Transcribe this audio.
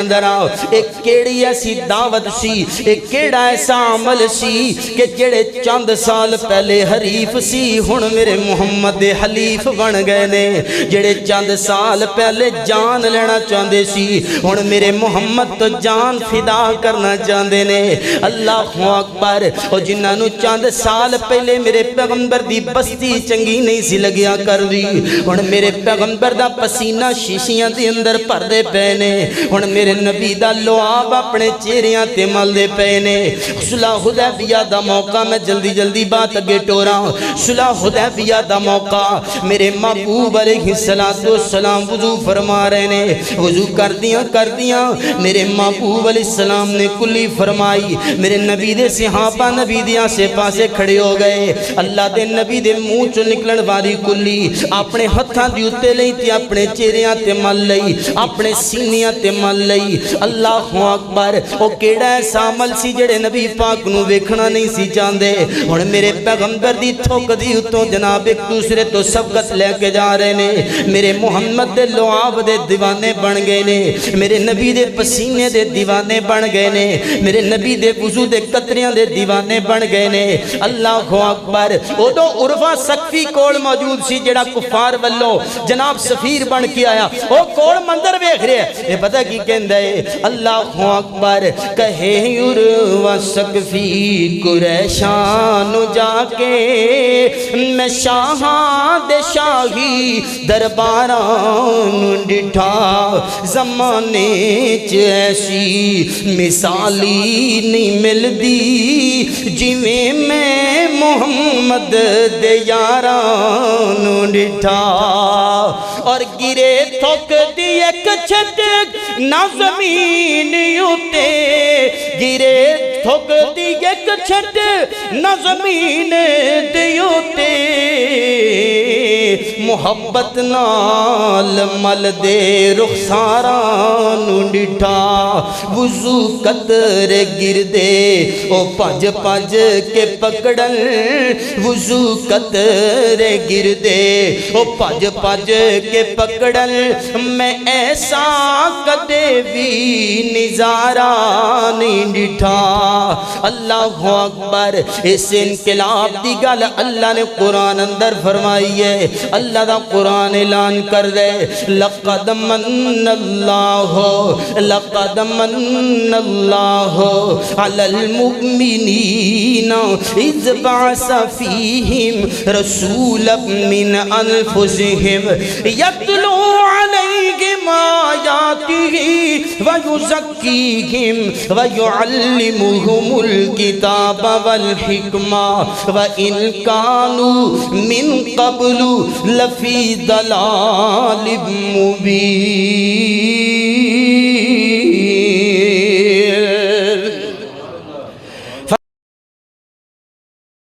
अंदर आओ, एक केड़ी ऐसी दावत सी, एक केड़ा ऐसा अमल सी कि जेड़े चंद साल पहले हरीफ सी हुण मेरे मुहम्मद दे हलीफ बन गए ने। जेड़े चंद साल पहले जान लेना चाहते सी हुण मेरे मुहम्मद तो जान फिदा करना चाहते ने। अल्लाह अकबर। और जिन्होंने चंद साल पहले मेरे पैगंबर दी बस्ती चंगी नहीं सी लगिया कर दी, हुण मेरे पैगंबर दा पसीना शीशियां दे अंदर भरदे पे ने। हुण मेरे नबी दा लुआब अपने चेहरियां ते मलदे पे ने। सुलह हुदैबिया दा मौका, मैं जल्दी जल्दी बात अगे टोरा। सुलह हुदैबिया दा मौका, मेरे महबूब अलैहिस्सलातु वस्सलाम वुजू फरमा रहे ने। वुजू कर दियां मेरे महबूब अलैहिस्सलाम ने कुल्ली फरमाई। मेरे नबी दे सहाबा नबी दे आसे पासे खड़े हो गए। अल्लाह दे नबी दे मुंह चों निकलण वाली कुल्ली अपने हत्थां दे उत्ते लई ते अपने चेहरियां ते मल लई, अपने सीनियां ते मल लई। अल्लाह अकबर। ओ केड़ा ऐसा अमल सी जेड़े नबी पाक नूं वेखना नहीं सी चाहते। हुण मेरे पैगंबर दी थुक दी उत्तों जनाब एक दूसरे तो सबकत लैके जा रहे ने। मेरे मुहम्मद दे लुआब दे दीवाने बन गए ने, मेरे नबी दे पसीने दे दीवाने बन गए ने, मेरे नबी दे वुजू दे कतरियां दे दीवाने बन गए ने। अल्लाह अकबर। उदों उर्वा सकफी कोल मौजूद सी जेड़ा कुफार वल्लों जनाब सफीर बन के आया। ओ कोल मंजर वेख रहा है, ये पता की कहंदा है। अल्लाह अकबर। कहे उर्वा सकफी कुरैशान जाके मैं शाहां दे शाही दरबारां डिठा। जमाने च ऐसी मिसाली नहीं मिलदी जिवें मैं मुहम्मद दे यारां डिठा। और गिरे थुक दी एक छट ना जमीन उते, गिरे थुक दी एक छट ना जमीन दे उते। मुहब्बत नाल मल दे रुखसारां नूं डिठा। वुजू कतरे गिरदे ओ भज भज के पकड़न, वुजू कतरे गिरदे ओ भज भज के पकड़न। मैं ऐसा कदे भी निजारा नहीं डिठा। अल्लाह अकबर। इस इनकलाब की गल अल्लाह ने कुरान अंदर फरमाई है। अल्लाह दा कुरान ऐलान कर दे, लक़द मन्नल्लाहु अलल मुमिनीना इज़ बअसा फ़ीहिम रसूलन मिन अनफुसिहिम यत्लू अलैहिम आयातिही व युज़क्कीहिम व युअल्लिमुहुमुल किताब वल हिकमा व इन कानू मिन क़ब्लु लफ़ी दलालिम मुबीन।